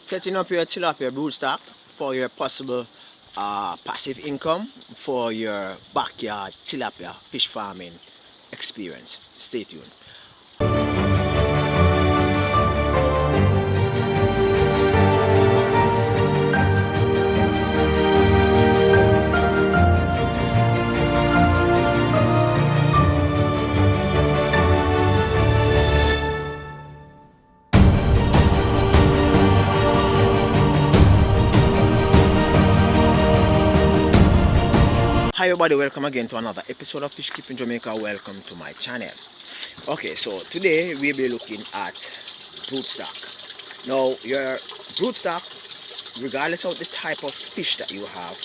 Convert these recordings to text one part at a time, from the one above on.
Setting up your tilapia broodstock for your possible passive income for your backyard tilapia fish farming experience. Stay tuned. Hi everybody, welcome again to another episode of Fish Keeping Jamaica. Welcome to my channel. Okay, so today we'll be looking at broodstock. Now your broodstock, regardless of the type of fish that you have,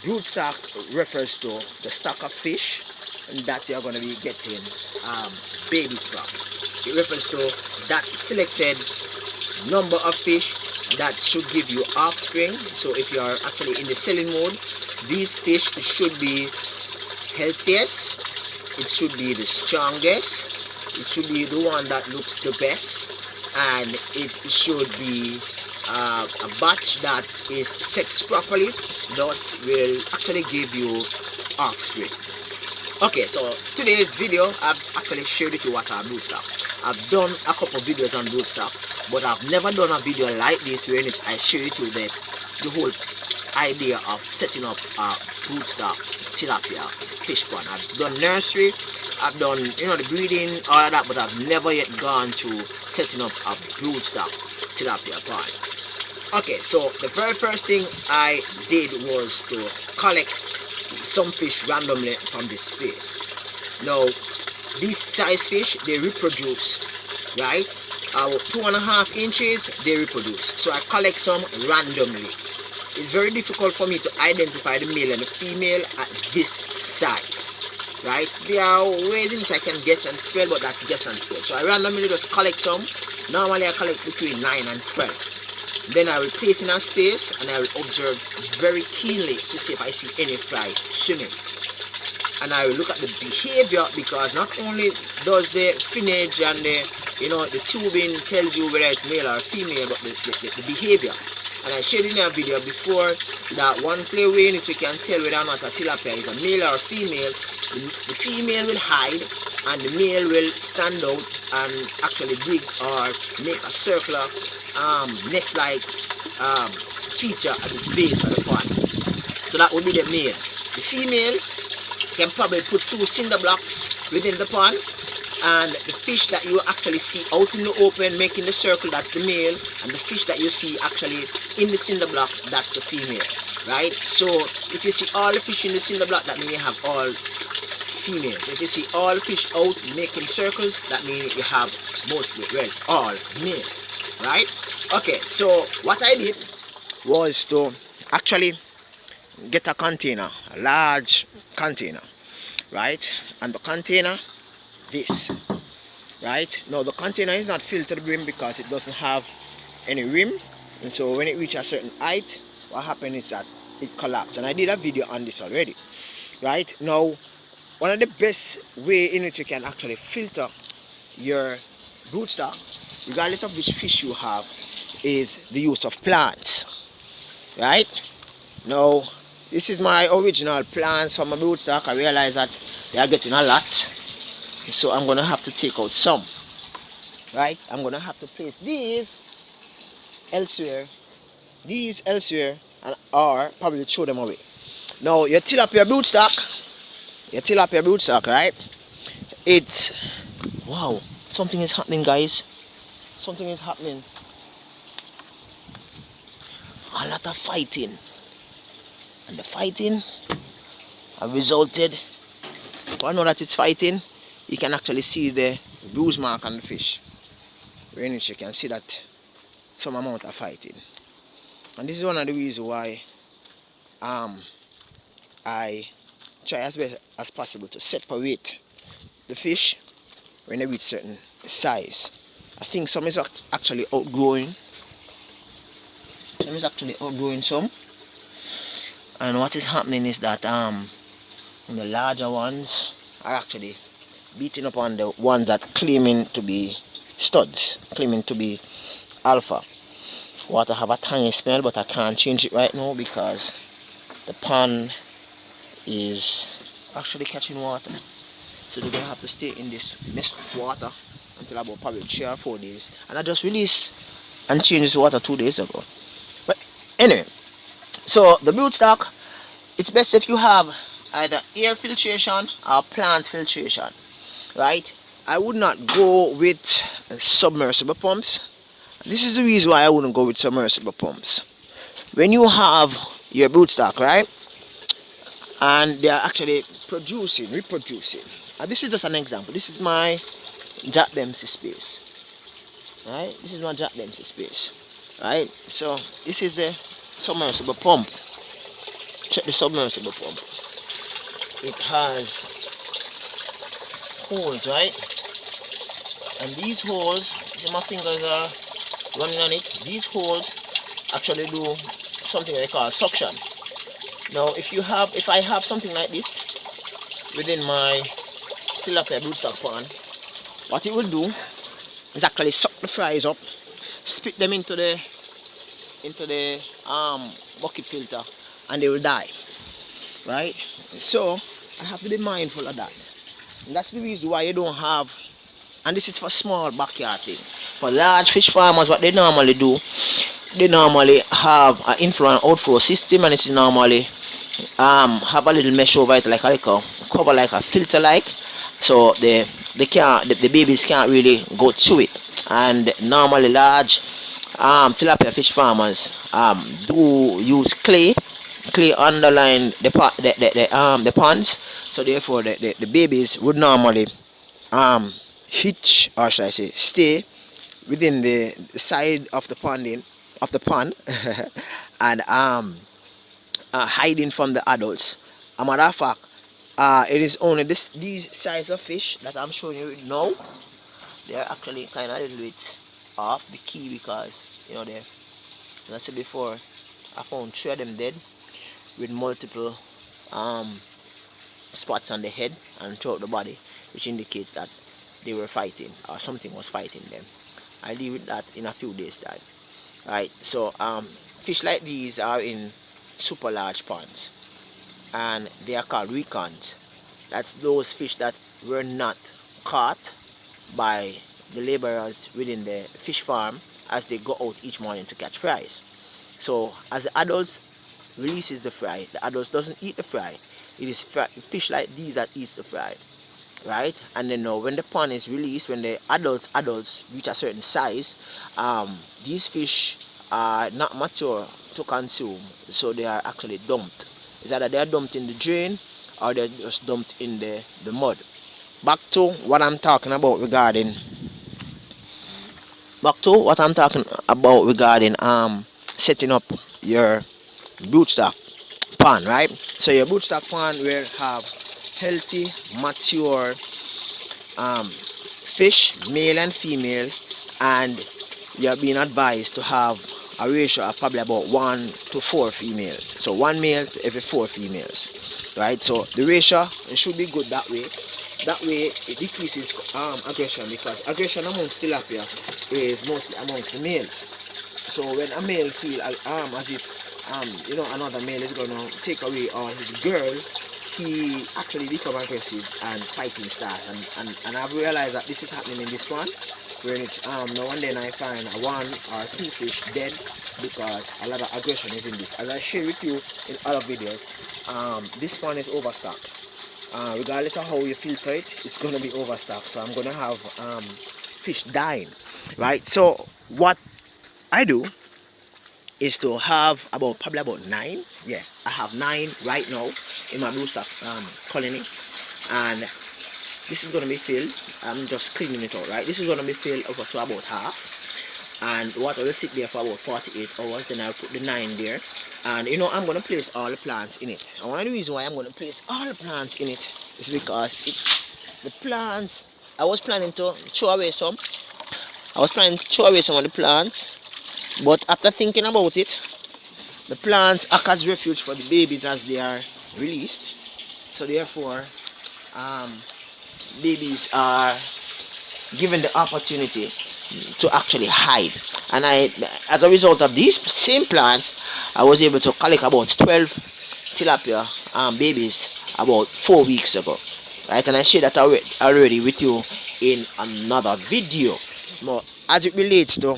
broodstock refers to the stock of fish that you're going to be getting baby stock. It refers to that selected number of fish that should give you offspring. So if you are actually in the selling mode, these fish should be healthiest, it should be the strongest, it should be the one that looks the best, and it should be a batch that is sexed properly, thus will actually give you offspring. Okay, so today's video I've actually shared with you what are broodstock. I've done a couple of videos on broodstock, but I've never done a video like this where I share with you the whole idea of setting up a broodstock tilapia fish pond. I've done nursery, I've done the breeding, all of that, but I've never yet gone to setting up a broodstock tilapia pond. Okay, so the very first thing I did was to collect some fish randomly from this space. Now these size fish, they reproduce, right? 2.5 inches they reproduce, so I collect some randomly. It's very difficult for me to identify the male and the female at this size, right? There are ways in which I can guess and spell, but that's guess and spell. So I randomly just collect some. Normally I collect between 9 and 12. Then I will place in a space and I will observe very keenly to see if I see any flies swimming. And I will look at the behavior, because not only does the finnage and the tubing tells you whether it's male or female, but the behavior. And I shared in a video before that one clear way in which you can tell whether or not a tilapia is a male or a female. The female will hide and the male will stand out and actually dig or make a circular nest-like feature at the base of the pond. So that would be the male. The female can probably put 2 cinder blocks within the pond, and the fish that you actually see out in the open making the circle, that's the male, and the fish that you see actually in the cinder block, that's the female, right? So if you see all the fish in the cinder block, that means you have all females. If you see all the fish out making circles, that means you have mostly, well, all male, right? Okay, so what I did was to actually get a container, a large container, right? And the container, this, right? Now the container is not filled to the brim because it doesn't have any rim, and so when it reaches a certain height, what happens is that it collapses. And I did a video on this already, right? Now one of the best way in which you can actually filter your broodstock, regardless of which fish you have, is the use of plants, right? Now this is my original plants for my broodstock. I realize that they are getting a lot, so I'm gonna have to take out some, right? I'm gonna have to place these elsewhere, and or probably throw them away. Now your tilapia broodstock, right? It's, wow, something is happening, guys. Something is happening. A lot of fighting, and the fighting have resulted. I know that it's fighting. You can actually see the bruise mark on the fish, in which you can see that some amount of fighting. And this is one of the reasons why I try as best as possible to separate the fish when they reach certain size. I think some is actually outgrowing. Some. And what is happening is that the larger ones are actually beating up on the ones that claiming to be studs, claiming to be alpha. Water have a tiny smell, but I can't change it right now because the pond is actually catching water. So they're gonna have to stay in this mist water until about probably 3 or 4 days. And I just released and changed this water 2 days ago. But anyway, so the broodstock, it's best if you have either air filtration or plant filtration, right? I would not go with submersible pumps. This is the reason why I wouldn't go with submersible pumps. When you have your broodstock, right, and they are actually reproducing. This is just an example. This is my Jack Dempsey space, right? This is my Jack Dempsey space, right? So this is the submersible pump. Check the submersible pump. It has holes, right? And these holes, see my fingers are running on it. These holes actually do something they call suction. Now, if I have something like this within my tilapia broodstock pond, what it will do is actually suck the fries up, spit them into the bucket filter, and they will die, right? So I have to be mindful of that. And that's the reason why you don't have, and this is for small backyard thing. For large fish farmers, what they normally do, they normally have an inflow and outflow system, and it's normally have a little mesh over it, like a cover, like a filter, like, so the babies can't really go through it. And normally large tilapia fish farmers do use clay underline the ponds, so therefore the babies would normally hitch, or should I say stay within the side of the pond and hiding from the adults. A matter of fact, it is only these size of fish that I'm showing you now. They're actually kind of a little bit off the key because, as I said before, I found 3 of them dead with multiple spots on the head and throughout the body, which indicates that they were fighting or something was fighting them. I'll deal with that in a few days time. Right, so fish like these are in super large ponds, and they are called recons. That's those fish that were not caught by the laborers within the fish farm as they go out each morning to catch fries. So as the adults releases the fry, the adults doesn't eat the fry. It is fish like these that eats the fry, right? And then now when the pond is released, when the adults reach a certain size, these fish are not mature to consume, so they are actually dumped. It's either they are dumped in the drain or they're just dumped in the mud. Back to what I'm talking about regarding setting up your broodstock pond, right? So your broodstock pond will have healthy, mature fish, male and female, and you're being advised to have a ratio of probably about 1 to 4 females. So 1 male to every 4 females, right? So the ratio, it should be good that way. That way it decreases aggression, because aggression amongst tilapia is mostly amongst the males. So when a male feel as if another male is gonna take away or his girl, he actually become aggressive and fighting start. And I've realized that this is happening in this one, where it's now and then I find 1 or 2 fish dead because a lot of aggression is in this. As I share with you in other videos, this one is overstocked. Regardless of how you filter it, it's gonna be overstocked. So I'm gonna have fish dying, right? So what I do is to have probably about 9. Yeah, I have 9 right now in my broodstock colony, and this is gonna be filled. I'm just cleaning it out, right? This is gonna be filled up to about half, and water will sit there for about 48 hours. Then I'll put the 9 there, and I'm gonna place all the plants in it. And one of the reasons why I'm gonna place all the plants in it is because the plants, I was planning to throw away some. of the plants, but after thinking about it, the plants act as refuge for the babies as they are released. So therefore, babies are given the opportunity to actually hide. And as a result of these same plants, I was able to collect about 12 tilapia babies about 4 weeks ago, right? And I shared that already with you in another video. But as it relates to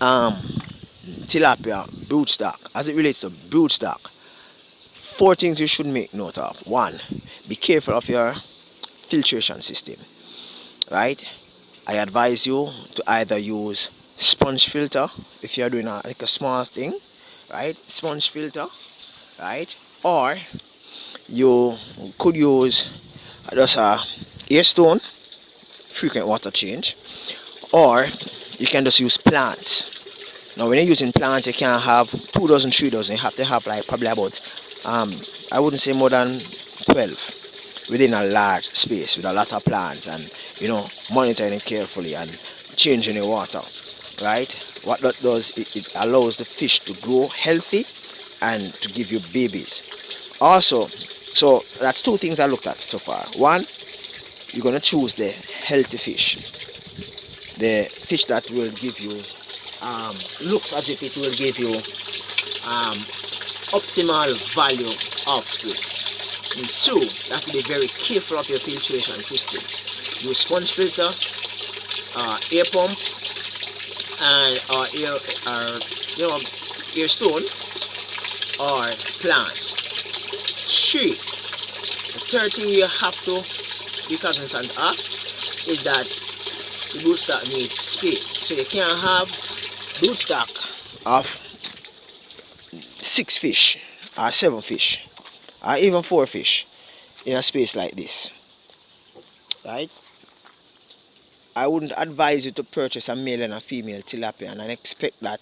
um tilapia broodstock, as it relates to broodstock, four things you should make note of. One, be careful of your filtration system, right? I advise you to either use sponge filter if you're doing like a small thing, right? Sponge filter, right? Or you could use just a air stone, frequent water change, or you can just use plants. Now, when you're using plants, you can't have 2 dozen, 3 dozen. You have to have like probably about, I wouldn't say more than 12 within a large space with a lot of plants, and monitoring it carefully and changing the water, right? What that does, it allows the fish to grow healthy and to give you babies. Also, so that's two things I looked at so far. One, you're going to choose the healthy fish, the fish that will give you looks as if it will give you optimal value offspring. And two, you have to be very careful of your filtration system. Use sponge filter, air pump, and air stone or plants. Three, the third thing you have to be cognizant of is that the broodstock needs space. So you can't have broodstock of 6 fish or 7 fish or even 4 fish in a space like this, right? I wouldn't advise you to purchase a male and a female tilapia and expect that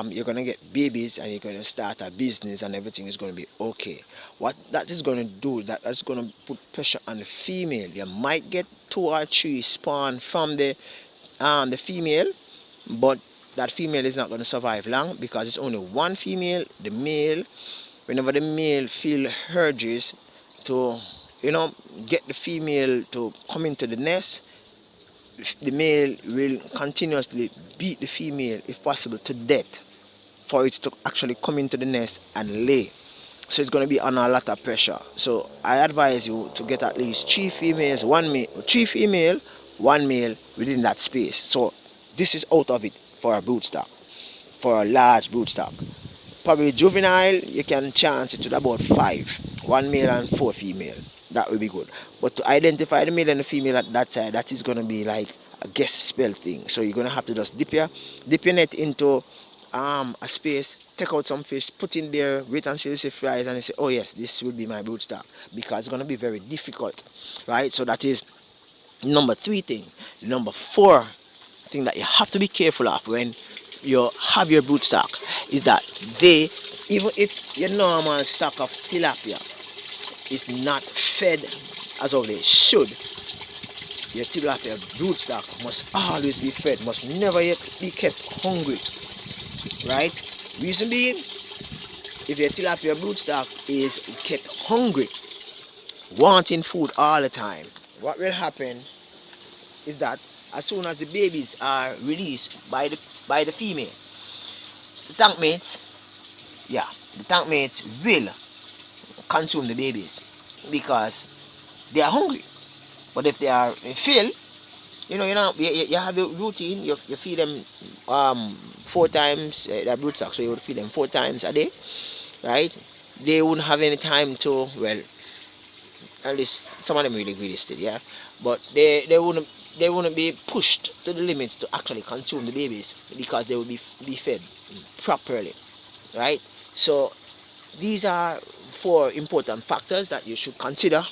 you're going to get babies and you're going to start a business and everything is going to be okay. What that is going to do, that's going to put pressure on the female. You might get 2 or 3 spawn from the female, but that female is not going to survive long because it's only one female. The male, whenever the male feel urges to get the female to come into the nest, the male will continuously beat the female, if possible, to death for it to actually come into the nest and lay. So it's going to be under a lot of pressure. So I advise you to get at least 3 females, 1 male, 3 female, 1 male within that space. So this is out of it for a broodstock, for a large broodstock. Probably juvenile, you can chance it to about 5, 1 male and 4 female. That will be good. But to identify the male and the female at that side, that is going to be like a guess spell thing. So you're going to have to just dip your net into a space, take out some fish, put in there, wait until you see fries, and you say, oh yes, this will be my broodstock, because it's going to be very difficult, right? So that is number 3 thing. Number 4 thing that you have to be careful of when you have your broodstock is that they, even if your normal stock of tilapia is not fed as how they should, your tilapia broodstock must always be fed, must never yet be kept hungry, right? Reason being, if your tilapia broodstock is kept hungry, wanting food all the time, what will happen is that as soon as the babies are released by the female, the tank mates will consume the babies because they are hungry. But if they are filled, you have a routine. You feed them 4 times that broodstock, so you would feed them 4 times a day, right? They wouldn't have any time to, well, at least some of them really still, yeah. But they wouldn't be pushed to the limits to actually consume the babies because they will be fed properly, right? So these are 4 important factors that you should consider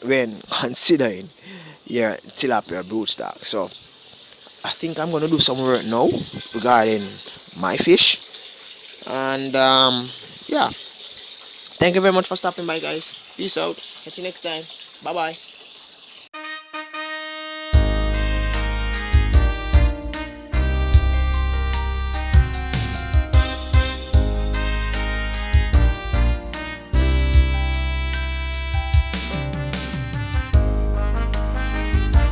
when considering your tilapia broodstock. So I think I'm going to do some work now regarding my fish, and yeah, thank you very much for stopping by, guys. Peace out. Catch you next time. Bye bye.